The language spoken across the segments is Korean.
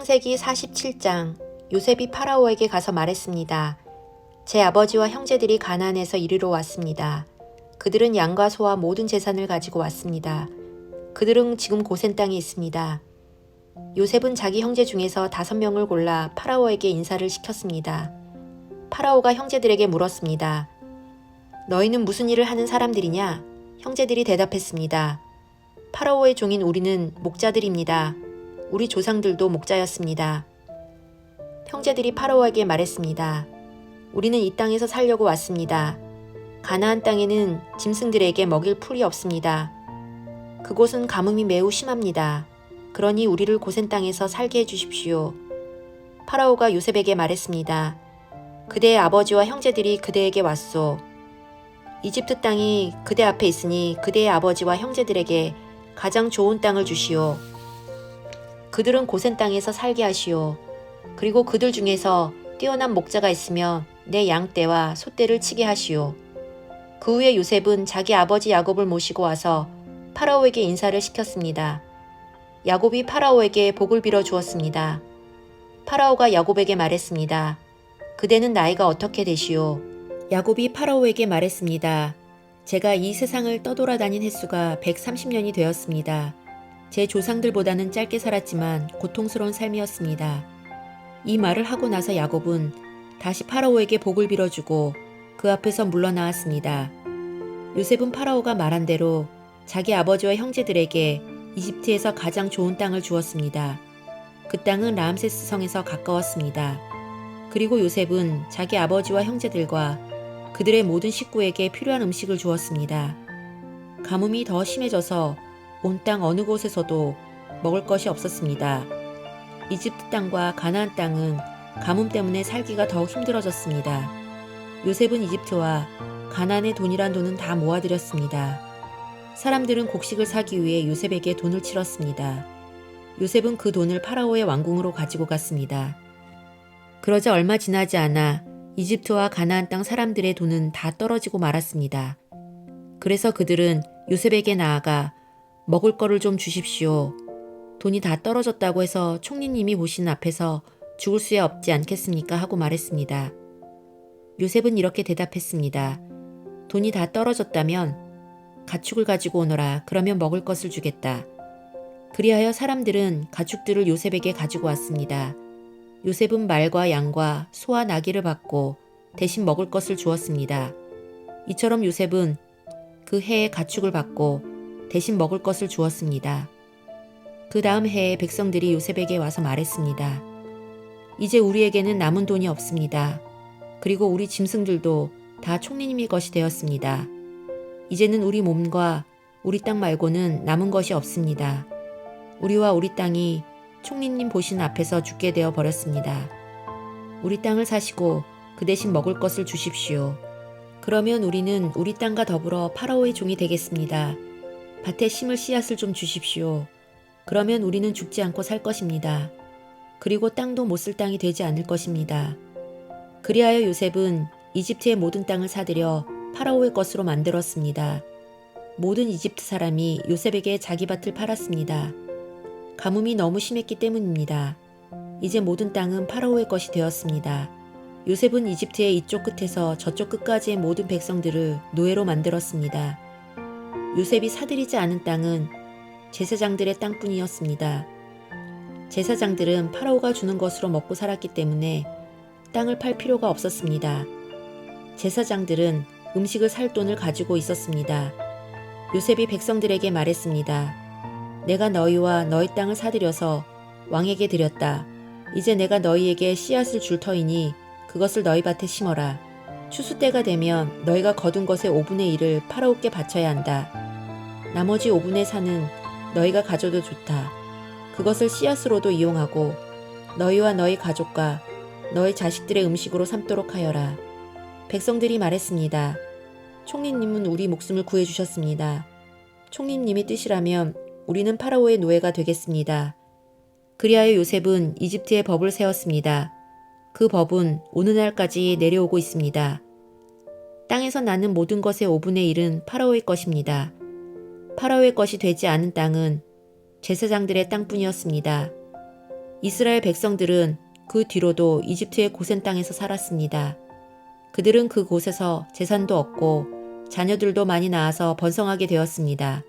창세기 47장. 요셉이 파라오에게 가서 말했습니다. 제 아버지와 형제들이 가나안에서 이리로 왔습니다. 그들은 양과 소와 모든 재산을 가지고 왔습니다. 그들은 지금 고센 땅에 있습니다. 요셉은 자기 형제 중에서 5명을 골라 파라오에게 인사를 시켰습니다. 파라오가 형제들에게 물었습니다. 너희는 무슨 일을 하는 사람들이냐? 형제들이 대답했습니다. 파라오의 종인 우리는 목자들입니다. 우리 조상들도 목자였습니다. 형제들이 파라오에게 말했습니다. 우리는 이 땅에서 살려고 왔습니다. 가나안 땅에는 짐승들에게 먹일 풀이 없습니다. 그곳은 가뭄이 매우 심합니다. 그러니 우리를 고센 땅에서 살게 해주십시오. 파라오가 요셉에게 말했습니다. 그대의 아버지와 형제들이 그대에게 왔소. 이집트 땅이 그대 앞에 있으니 그대의 아버지와 형제들에게 가장 좋은 땅을 주시오. 그들은 고센 땅에서 살게 하시오. 그리고 그들 중에서 뛰어난 목자가 있으면 내 양떼와 소떼를 치게 하시오. 그 후에 요셉은 자기 아버지 야곱을 모시고 와서 파라오에게 인사를 시켰습니다. 야곱이 파라오에게 복을 빌어 주었습니다. 파라오가 야곱에게 말했습니다. 그대는 나이가 어떻게 되시오? 야곱이 파라오에게 말했습니다. 제가 이 세상을 떠돌아다닌 횟수가 130년이 되었습니다. 제 조상들보다는 짧게 살았지만 고통스러운 삶이었습니다. 이 말을 하고 나서 야곱은 다시 파라오에게 복을 빌어주고 그 앞에서 물러나왔습니다. 요셉은 파라오가 말한 대로 자기 아버지와 형제들에게 이집트에서 가장 좋은 땅을 주었습니다. 그 땅은 라암세스 성에서 가까웠습니다. 그리고 요셉은 자기 아버지와 형제들과 그들의 모든 식구에게 필요한 음식을 주었습니다. 가뭄이 더 심해져서 온 땅 어느 곳에서도 먹을 것이 없었습니다. 이집트 땅과 가나안 땅은 가뭄 때문에 살기가 더욱 힘들어졌습니다. 요셉은 이집트와 가나안의 돈이란 돈은 다 모아들였습니다. 사람들은 곡식을 사기 위해 요셉에게 돈을 치렀습니다. 요셉은 그 돈을 파라오의 왕궁으로 가지고 갔습니다. 그러자 얼마 지나지 않아 이집트와 가나안 땅 사람들의 돈은 다 떨어지고 말았습니다. 그래서 그들은 요셉에게 나아가 먹을 거를 좀 주십시오. 돈이 다 떨어졌다고 해서 총리님이 보시는 앞에서 죽을 수야 없지 않겠습니까? 하고 말했습니다. 요셉은 이렇게 대답했습니다. 돈이 다 떨어졌다면 가축을 가지고 오너라. 그러면 먹을 것을 주겠다. 그리하여 사람들은 가축들을 요셉에게 가지고 왔습니다. 요셉은 말과 양과 소와 나귀를 받고 대신 먹을 것을 주었습니다. 이처럼 요셉은 그 해에 가축을 받고 대신 먹을 것을 주었습니다. 그 다음 해에 백성들이 요셉에게 와서 말했습니다. 이제 우리에게는 남은 돈이 없습니다. 그리고 우리 짐승들도 다 총리님의 것이 되었습니다. 이제는 우리 몸과 우리 땅 말고는 남은 것이 없습니다. 우리와 우리 땅이 총리님 보시는 앞에서 죽게 되어 버렸습니다. 우리 땅을 사시고 그 대신 먹을 것을 주십시오. 그러면 우리는 우리 땅과 더불어 파라오의 종이 되겠습니다. 밭에 심을 씨앗을 좀 주십시오. 그러면 우리는 죽지 않고 살 것입니다. 그리고 땅도 못 쓸 땅이 되지 않을 것입니다. 그리하여 요셉은 이집트의 모든 땅을 사들여 파라오의 것으로 만들었습니다. 모든 이집트 사람이 요셉에게 자기 밭을 팔았습니다. 가뭄이 너무 심했기 때문입니다. 이제 모든 땅은 파라오의 것이 되었습니다. 요셉은 이집트의 이쪽 끝에서 저쪽 끝까지의 모든 백성들을 노예로 만들었습니다. 요셉이 사들이지 않은 땅은 제사장들의 땅뿐이었습니다. 제사장들은 파라오가 주는 것으로 먹고 살았기 때문에 땅을 팔 필요가 없었습니다. 제사장들은 음식을 살 돈을 가지고 있었습니다. 요셉이 백성들에게 말했습니다. 내가 너희와 너희 땅을 사들여서 왕에게 드렸다. 이제 내가 너희에게 씨앗을 줄 터이니 그것을 너희 밭에 심어라. 추수 때가 되면 너희가 거둔 것의 5분의 1을 파라오께 바쳐야 한다. 나머지 5분의 4는 너희가 가져도 좋다. 그것을 씨앗으로도 이용하고 너희와 너희 가족과 너희 자식들의 음식으로 삼도록 하여라. 백성들이 말했습니다. 총리님은 우리 목숨을 구해주셨습니다. 총리님이 뜻이라면 우리는 파라오의 노예가 되겠습니다. 그리하여 요셉은 이집트의 법을 세웠습니다. 그 법은 오늘날까지 내려오고 있습니다. 땅에서 나는 모든 것의 5분의 1은 파라오의 것입니다. 파라오의 것이 되지 않은 땅은 제사장들의 땅뿐이었습니다. 이스라엘 백성들은 그 뒤로도 이집트의 고센 땅에서 살았습니다. 그들은 그곳에서 재산도 얻고 자녀들도 많이 낳아서 번성하게 되었습니다.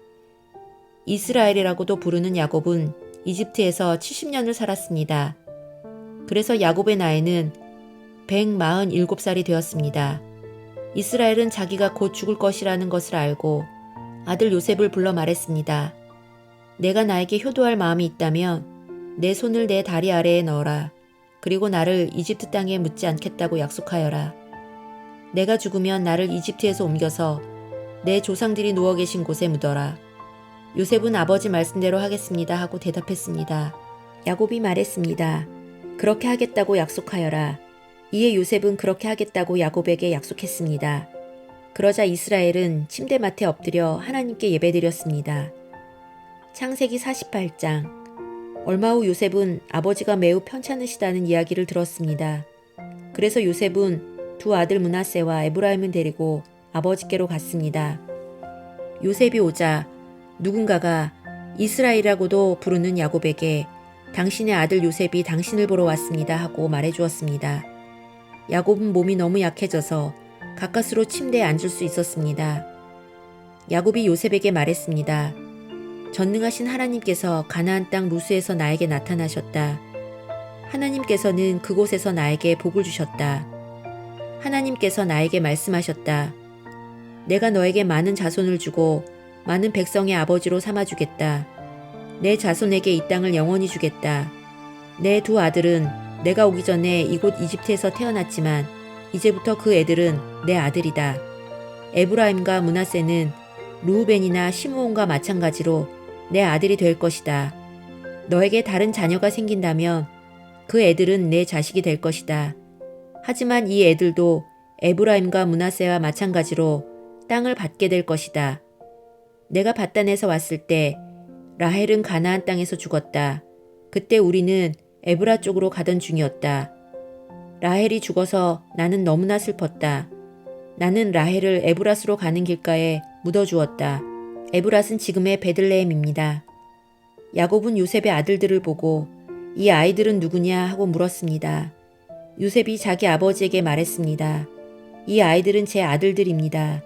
이스라엘이라고도 부르는 야곱은 이집트에서 70년을 살았습니다. 그래서 야곱의 나이는 147살이 되었습니다. 이스라엘은 자기가 곧 죽을 것이라는 것을 알고 아들 요셉을 불러 말했습니다. 내가 나에게 효도할 마음이 있다면 내 손을 내 다리 아래에 넣어라. 그리고 나를 이집트 땅에 묻지 않겠다고 약속하여라. 내가 죽으면 나를 이집트에서 옮겨서 내 조상들이 누워 계신 곳에 묻어라. 요셉은 아버지 말씀대로 하겠습니다 하고 대답했습니다. 야곱이 말했습니다. 그렇게 하겠다고 약속하여라. 이에 요셉은 그렇게 하겠다고 야곱에게 약속했습니다. 그러자 이스라엘은 침대맡에 엎드려 하나님께 예배드렸습니다. 창세기 48장. 얼마 후 요셉은 아버지가 매우 편찮으시다는 이야기를 들었습니다. 그래서 요셉은 두 아들 므낫세와 에브라임을 데리고 아버지께로 갔습니다. 요셉이 오자 누군가가 이스라엘이라고도 부르는 야곱에게 당신의 아들 요셉이 당신을 보러 왔습니다 하고 말해주었습니다. 야곱은 몸이 너무 약해져서 가까스로 침대에 앉을 수 있었습니다. 야곱이 요셉에게 말했습니다. 전능하신 하나님께서 가나안 땅 루스에서 나에게 나타나셨다. 하나님께서는 그곳에서 나에게 복을 주셨다. 하나님께서 나에게 말씀하셨다. 내가 너에게 많은 자손을 주고 많은 백성의 아버지로 삼아주겠다. 내 자손에게 이 땅을 영원히 주겠다. 내 두 아들은 내가 오기 전에 이곳 이집트에서 태어났지만 이제부터 그 애들은 내 아들이다. 에브라임과 므낫세는 루우벤이나 시므온과 마찬가지로 내 아들이 될 것이다. 너에게 다른 자녀가 생긴다면 그 애들은 내 자식이 될 것이다. 하지만 이 애들도 에브라임과 므낫세와 마찬가지로 땅을 받게 될 것이다. 내가 밧단에서 왔을 때 라헬은 가나안 땅에서 죽었다. 그때 우리는 에브라 쪽으로 가던 중이었다. 라헬이 죽어서 나는 너무나 슬펐다. 나는 라헬을 에브랏으로 가는 길가에 묻어주었다. 에브랏은 지금의 베들레헴입니다. 야곱은 요셉의 아들들을 보고 이 아이들은 누구냐 하고 물었습니다. 요셉이 자기 아버지에게 말했습니다. 이 아이들은 제 아들들입니다.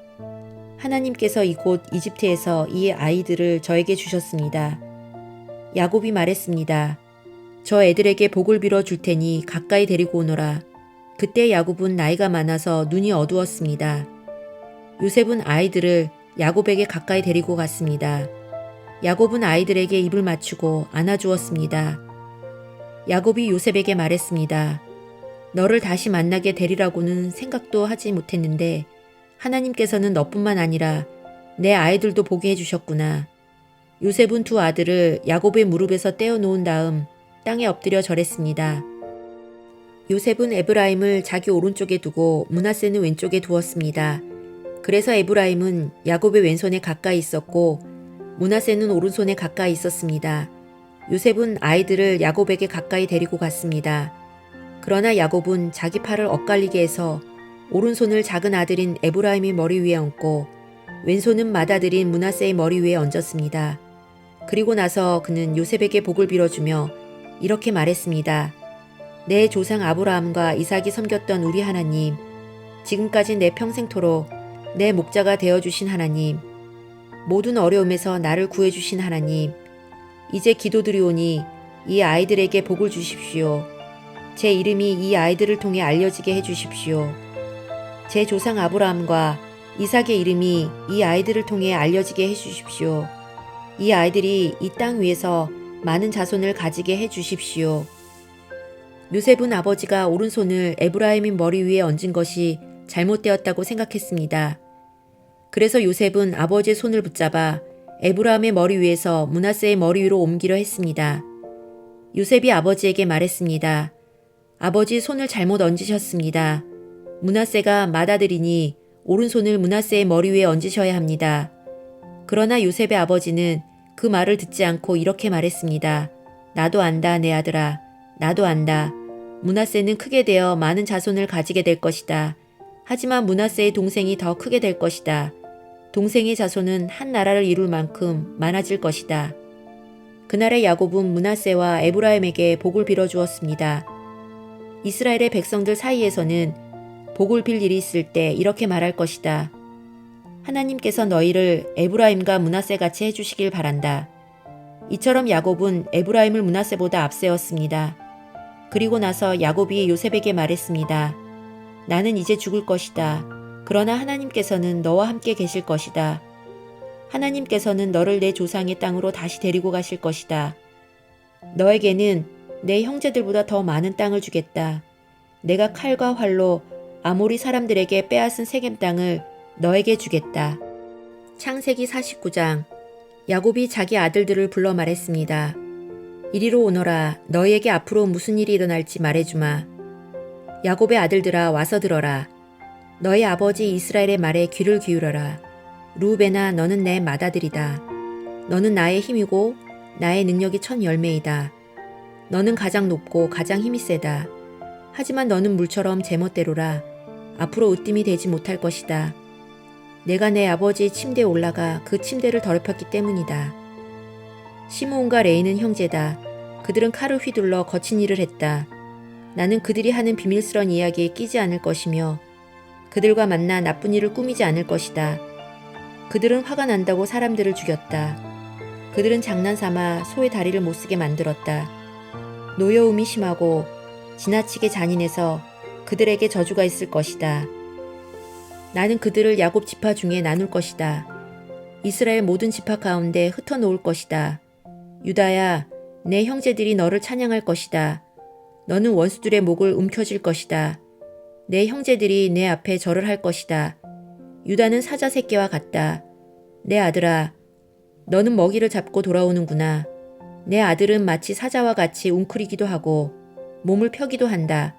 하나님께서 이곳 이집트에서 이 아이들을 저에게 주셨습니다. 야곱이 말했습니다. 저 애들에게 복을 빌어 줄 테니 가까이 데리고 오너라. 그때 야곱은 나이가 많아서 눈이 어두웠습니다. 요셉은 아이들을 야곱에게 가까이 데리고 갔습니다. 야곱은 아이들에게 입을 맞추고 안아주었습니다. 야곱이 요셉에게 말했습니다. 너를 다시 만나게 되리라고는 생각도 하지 못했는데 하나님께서는 너뿐만 아니라 내 아이들도 보게 해주셨구나. 요셉은 두 아들을 야곱의 무릎에서 떼어놓은 다음 땅에 엎드려 절했습니다. 요셉은 에브라임을 자기 오른쪽에 두고 므낫세는 왼쪽에 두었습니다. 그래서 에브라임은 야곱의 왼손에 가까이 있었고 므낫세는 오른손에 가까이 있었습니다. 요셉은 아이들을 야곱에게 가까이 데리고 갔습니다. 그러나 야곱은 자기 팔을 엇갈리게 해서 오른손을 작은 아들인 에브라임의 머리 위에 얹고 왼손은 맏아들인 므낫세의 머리 위에 얹었습니다. 그리고 나서 그는 요셉에게 복을 빌어주며 이렇게 말했습니다. 내 조상 아브라함과 이삭이 섬겼던 우리 하나님, 지금까지 내 평생토록 내 목자가 되어주신 하나님, 모든 어려움에서 나를 구해주신 하나님, 이제 기도드리오니 이 아이들에게 복을 주십시오. 제 이름이 이 아이들을 통해 알려지게 해주십시오. 제 조상 아브라함과 이삭의 이름이 이 아이들을 통해 알려지게 해주십시오. 이 아이들이 이 땅 위에서 많은 자손을 가지게 해주십시오. 요셉은 아버지가 오른손을 에브라임의 머리 위에 얹은 것이 잘못되었다고 생각했습니다. 그래서 요셉은 아버지의 손을 붙잡아 에브라임의 머리 위에서 므낫세의 머리 위로 옮기려 했습니다. 요셉이 아버지에게 말했습니다. 아버지 손을 잘못 얹으셨습니다. 므낫세가 맏아들이니 오른손을 므낫세의 머리 위에 얹으셔야 합니다. 그러나 요셉의 아버지는 그 말을 듣지 않고 이렇게 말했습니다. 나도 안다, 내 아들아. 나도 안다. 므낫세는 크게 되어 많은 자손을 가지게 될 것이다. 하지만 므낫세의 동생이 더 크게 될 것이다. 동생의 자손은 한 나라를 이룰 만큼 많아질 것이다. 그날의 야곱은 므낫세와 에브라임에게 복을 빌어주었습니다. 이스라엘의 백성들 사이에서는 복을 빌 일이 있을 때 이렇게 말할 것이다. 하나님께서 너희를 에브라임과 므낫세 같이 해주시길 바란다. 이처럼 야곱은 에브라임을 므낫세보다 앞세웠습니다. 그리고 나서 야곱이 요셉에게 말했습니다. 나는 이제 죽을 것이다. 그러나 하나님께서는 너와 함께 계실 것이다. 하나님께서는 너를 내 조상의 땅으로 다시 데리고 가실 것이다. 너에게는 내 형제들보다 더 많은 땅을 주겠다. 내가 칼과 활로 아모리 사람들에게 빼앗은 세겜 땅을 너에게 주겠다. 창세기 49장. 야곱이 자기 아들들을 불러 말했습니다. 이리로 오너라. 너희에게 앞으로 무슨 일이 일어날지 말해주마. 야곱의 아들들아, 와서 들어라. 너희 아버지 이스라엘의 말에 귀를 기울여라. 루벤아, 너는 내 맏아들이다. 너는 나의 힘이고 나의 능력이 첫 열매이다. 너는 가장 높고 가장 힘이 세다. 하지만 너는 물처럼 제멋대로라. 앞으로 으뜸이 되지 못할 것이다. 내가 내 아버지 침대에 올라가 그 침대를 더럽혔기 때문이다. 시므온과 레이는 형제다. 그들은 칼을 휘둘러 거친 일을 했다. 나는 그들이 하는 비밀스러운 이야기에 끼지 않을 것이며 그들과 만나 나쁜 일을 꾸미지 않을 것이다. 그들은 화가 난다고 사람들을 죽였다. 그들은 장난삼아 소의 다리를 못쓰게 만들었다. 노여움이 심하고 지나치게 잔인해서 그들에게 저주가 있을 것이다. 나는 그들을 야곱 지파 중에 나눌 것이다. 이스라엘 모든 지파 가운데 흩어놓을 것이다. 유다야, 내 형제들이 너를 찬양할 것이다. 너는 원수들의 목을 움켜쥘 것이다. 내 형제들이 내 앞에 절을 할 것이다. 유다는 사자 새끼와 같다. 내 아들아, 너는 먹이를 잡고 돌아오는구나. 내 아들은 마치 사자와 같이 웅크리기도 하고 몸을 펴기도 한다.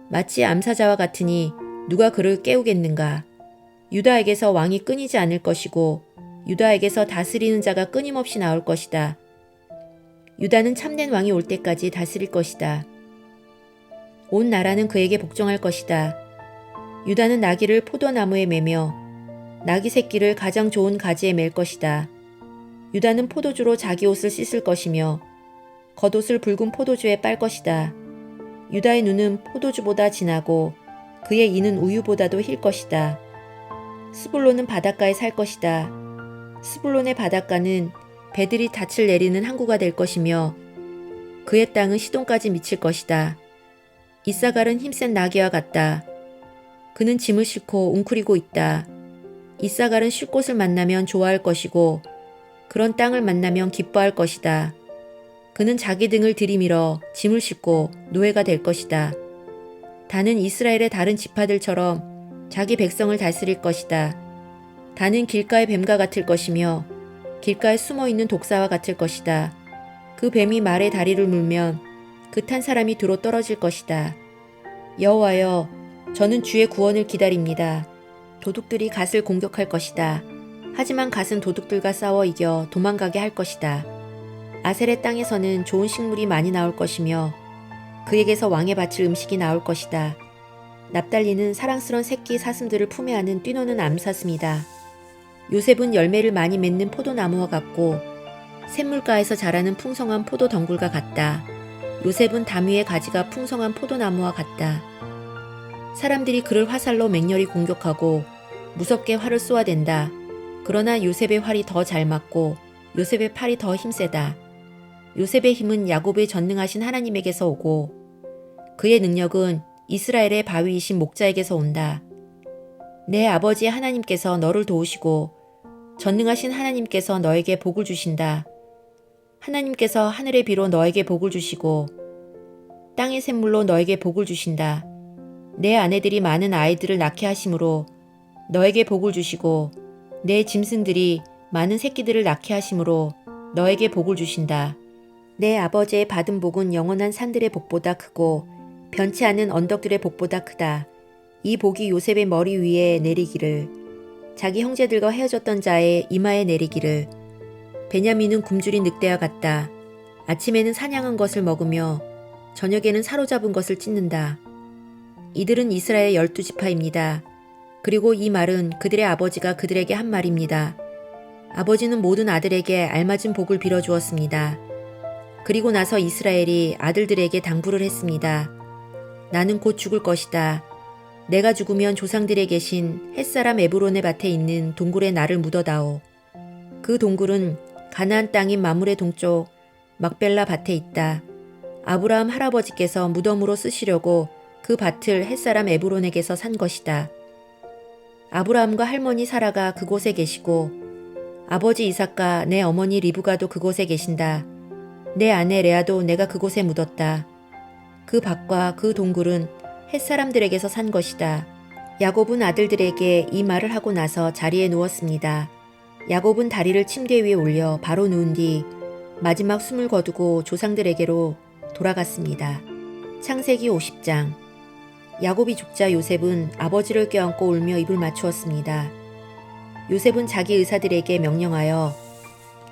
마치 암사자와 같으니 누가 그를 깨우겠는가. 유다에게서 왕이 끊이지 않을 것이고 유다에게서 다스리는 자가 끊임없이 나올 것이다. 유다는 참된 왕이 올 때까지 다스릴 것이다. 온 나라는 그에게 복종할 것이다. 유다는 나귀를 포도나무에 매며 나귀 새끼를 가장 좋은 가지에 맬 것이다. 유다는 포도주로 자기 옷을 씻을 것이며 겉옷을 붉은 포도주에 빨 것이다. 유다의 눈은 포도주보다 진하고 그의 이는 우유보다도 힐 것이다. 스불론은 바닷가에 살 것이다. 스불론의 바닷가는 배들이 닻을 내리는 항구가 될 것이며 그의 땅은 시돈까지 미칠 것이다. 이사갈은 힘센 나귀와 같다. 그는 짐을 싣고 웅크리고 있다. 이사갈은 쉴 곳을 만나면 좋아할 것이고 그런 땅을 만나면 기뻐할 것이다. 그는 자기 등을 들이밀어 짐을 싣고 노예가 될 것이다. 다는 이스라엘의 다른 지파들처럼 자기 백성을 다스릴 것이다. 다는 길가의 뱀과 같을 것이며 길가에 숨어있는 독사와 같을 것이다. 그 뱀이 말의 다리를 물면 그 탄 사람이 뒤로 떨어질 것이다. 여호와여, 저는 주의 구원을 기다립니다. 도둑들이 갓을 공격할 것이다. 하지만 갓은 도둑들과 싸워 이겨 도망가게 할 것이다. 아셀의 땅에서는 좋은 식물이 많이 나올 것이며 그에게서 왕에 바칠 음식이 나올 것이다. 납달리는 사랑스러운 새끼 사슴들을 품에 안은 뛰노는 암사슴이다. 요셉은 열매를 많이 맺는 포도나무와 같고 샘물가에서 자라는 풍성한 포도 덩굴과 같다. 요셉은 담 위의 가지가 풍성한 포도나무와 같다. 사람들이 그를 화살로 맹렬히 공격하고 무섭게 활을 쏘아댄다. 그러나 요셉의 활이 더 잘 맞고 요셉의 팔이 더 힘세다. 요셉의 힘은 야곱의 전능하신 하나님에게서 오고 그의 능력은 이스라엘의 바위이신 목자에게서 온다. 내 아버지 하나님께서 너를 도우시고 전능하신 하나님께서 너에게 복을 주신다. 하나님께서 하늘의 비로 너에게 복을 주시고 땅의 샘물로 너에게 복을 주신다. 내 아내들이 많은 아이들을 낳게 하심으로 너에게 복을 주시고 내 짐승들이 많은 새끼들을 낳게 하심으로 너에게 복을 주신다. 내 아버지의 받은 복은 영원한 산들의 복보다 크고 변치 않은 언덕들의 복보다 크다. 이 복이 요셉의 머리 위에 내리기를, 자기 형제들과 헤어졌던 자의 이마에 내리기를. 베냐민은 굶주린 늑대와 같다. 아침에는 사냥한 것을 먹으며 저녁에는 사로잡은 것을 찢는다. 이들은 이스라엘 12지파입니다. 그리고 이 말은 그들의 아버지가 그들에게 한 말입니다. 아버지는 모든 아들에게 알맞은 복을 빌어주었습니다. 그리고 나서 이스라엘이 아들들에게 당부를 했습니다. 나는 곧 죽을 것이다. 내가 죽으면 조상들에 계신 햇사람 에브론의 밭에 있는 동굴에 나를 묻어다오. 그 동굴은 가나안 땅인 마물의 동쪽 막벨라 밭에 있다. 아브라함 할아버지께서 무덤으로 쓰시려고 그 밭을 햇사람 에브론에게서 산 것이다. 아브라함과 할머니 사라가 그곳에 계시고 아버지 이삭과 내 어머니 리브가도 그곳에 계신다. 내 아내 레아도 내가 그곳에 묻었다. 그 밭과 그 동굴은 햇사람들에게서 산 것이다. 야곱은 아들들에게 이 말을 하고 나서 자리에 누웠습니다. 야곱은 다리를 침대 위에 올려 바로 누운 뒤 마지막 숨을 거두고 조상들에게로 돌아갔습니다. 창세기 50장. 야곱이 죽자 요셉은 아버지를 껴안고 울며 입을 맞추었습니다. 요셉은 자기 의사들에게 명령하여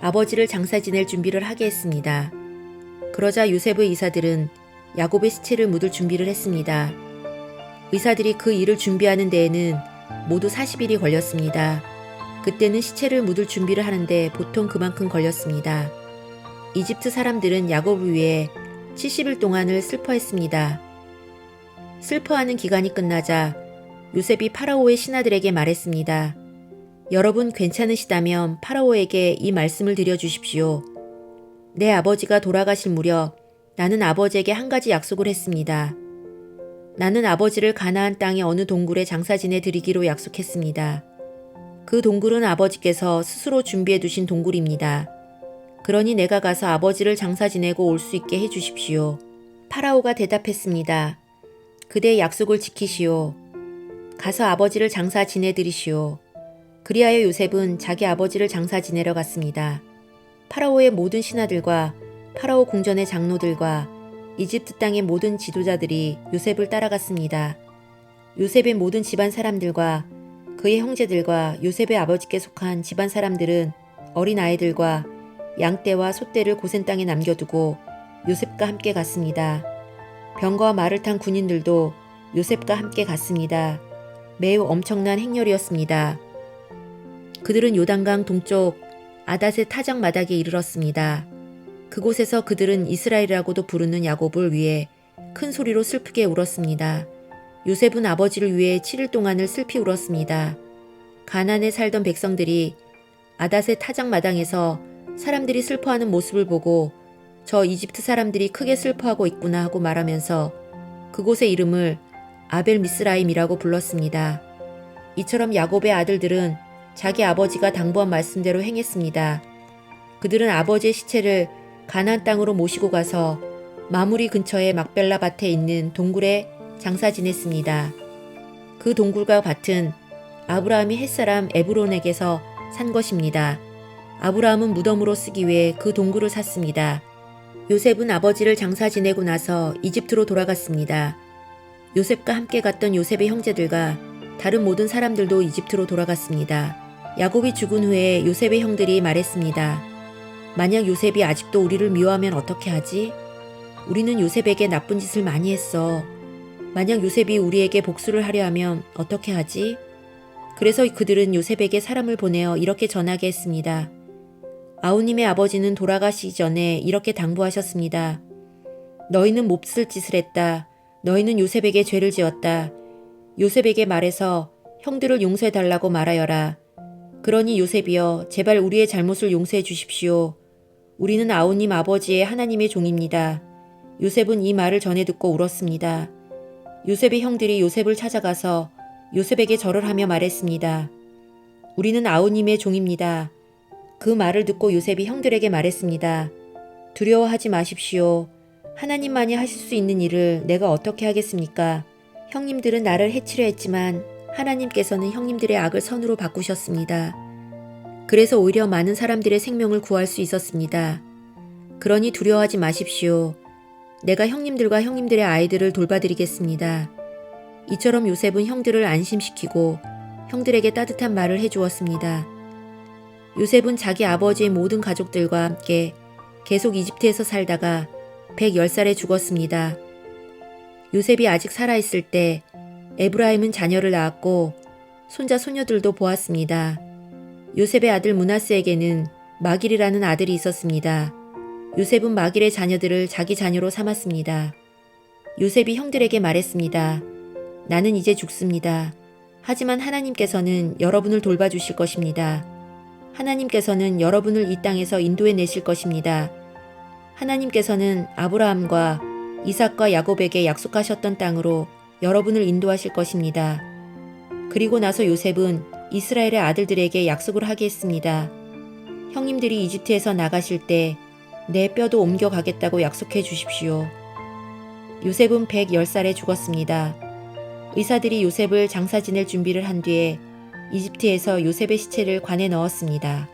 아버지를 장사 지낼 준비를 하게 했습니다. 그러자 요셉의 의사들은 야곱의 시체를 묻을 준비를 했습니다. 의사들이 그 일을 준비하는 데에는 모두 40일이 걸렸습니다. 그때는 시체를 묻을 준비를 하는데 보통 그만큼 걸렸습니다. 이집트 사람들은 야곱을 위해 70일 동안을 슬퍼했습니다. 슬퍼하는 기간이 끝나자 요셉이 파라오의 신하들에게 말했습니다. 여러분 괜찮으시다면 파라오에게 이 말씀을 드려주십시오. 내 아버지가 돌아가실 무렵 나는 아버지에게 한 가지 약속을 했습니다. 나는 아버지를 가나안 땅의 어느 동굴에 장사 지내 드리기로 약속했습니다. 그 동굴은 아버지께서 스스로 준비해 두신 동굴입니다. 그러니 내가 가서 아버지를 장사 지내고 올 수 있게 해주십시오. 파라오가 대답했습니다. 그대의 약속을 지키시오. 가서 아버지를 장사 지내드리시오. 그리하여 요셉은 자기 아버지를 장사 지내러 갔습니다. 파라오의 모든 신하들과 파라오 궁전의 장로들과 이집트 땅의 모든 지도자들이 요셉을 따라갔습니다. 요셉의 모든 집안 사람들과 그의 형제들과 요셉의 아버지께 속한 집안 사람들은 어린 아이들과 양떼와 소떼를 고센 땅에 남겨두고 요셉과 함께 갔습니다. 병거와 말을 탄 군인들도 요셉과 함께 갔습니다. 매우 엄청난 행렬이었습니다. 그들은 요단강 동쪽 아닷의 타작 마닥에 이르렀습니다. 그곳에서 그들은 이스라엘이라고도 부르는 야곱을 위해 큰 소리로 슬프게 울었습니다. 요셉은 아버지를 위해 7일 동안을 슬피 울었습니다. 가나안에 살던 백성들이 아닷의 타작 마당에서 사람들이 슬퍼하는 모습을 보고 저 이집트 사람들이 크게 슬퍼하고 있구나 하고 말하면서 그곳의 이름을 아벨 미스라임이라고 불렀습니다. 이처럼 야곱의 아들들은 자기 아버지가 당부한 말씀대로 행했습니다. 그들은 아버지의 시체를 가나안 땅으로 모시고 가서 마무리 근처의 막벨라 밭에 있는 동굴에 장사 지냈습니다. 그 동굴과 밭은 아브라함이 햇사람 에브론에게서 산 것입니다. 아브라함은 무덤으로 쓰기 위해 그 동굴을 샀습니다. 요셉은 아버지를 장사 지내고 나서 이집트로 돌아갔습니다. 요셉과 함께 갔던 요셉의 형제들과 다른 모든 사람들도 이집트로 돌아갔습니다. 야곱이 죽은 후에 요셉의 형들이 말했습니다. 만약 요셉이 아직도 우리를 미워하면 어떻게 하지? 우리는 요셉에게 나쁜 짓을 많이 했어. 만약 요셉이 우리에게 복수를 하려 하면 어떻게 하지? 그래서 그들은 요셉에게 사람을 보내어 이렇게 전하게 했습니다. 아우님의 아버지는 돌아가시기 전에 이렇게 당부하셨습니다. 너희는 몹쓸 짓을 했다. 너희는 요셉에게 죄를 지었다. 요셉에게 말해서 형들을 용서해달라고 말하여라. 그러니 요셉이여 제발 우리의 잘못을 용서해 주십시오. 우리는 아우님 아버지의 하나님의 종입니다. 요셉은 이 말을 전해 듣고 울었습니다. 요셉의 형들이 요셉을 찾아가서 요셉에게 절을 하며 말했습니다. 우리는 아우님의 종입니다. 그 말을 듣고 요셉이 형들에게 말했습니다. 두려워하지 마십시오. 하나님만이 하실 수 있는 일을 내가 어떻게 하겠습니까? 형님들은 나를 해치려 했지만 하나님께서는 형님들의 악을 선으로 바꾸셨습니다. 그래서 오히려 많은 사람들의 생명을 구할 수 있었습니다. 그러니 두려워하지 마십시오. 내가 형님들과 형님들의 아이들을 돌봐드리겠습니다. 이처럼 요셉은 형들을 안심시키고 형들에게 따뜻한 말을 해주었습니다. 요셉은 자기 아버지의 모든 가족들과 함께 계속 이집트에서 살다가 110살에 죽었습니다. 요셉이 아직 살아있을 때 에브라임은 자녀를 낳았고 손자 손녀들도 보았습니다. 요셉의 아들 므낫세에게는 마길이라는 아들이 있었습니다. 요셉은 마길의 자녀들을 자기 자녀로 삼았습니다. 요셉이 형들에게 말했습니다. 나는 이제 죽습니다. 하지만 하나님께서는 여러분을 돌봐주실 것입니다. 하나님께서는 여러분을 이 땅에서 인도해 내실 것입니다. 하나님께서는 아브라함과 이삭과 야곱에게 약속하셨던 땅으로 여러분을 인도하실 것입니다. 그리고 나서 요셉은 이스라엘의 아들들에게 약속을 하게 했습니다. 형님들이 이집트에서 나가실 때 내 뼈도 옮겨가겠다고 약속해 주십시오. 요셉은 110살에 죽었습니다. 의사들이 요셉을 장사 지낼 준비를 한 뒤에 이집트에서 요셉의 시체를 관에 넣었습니다.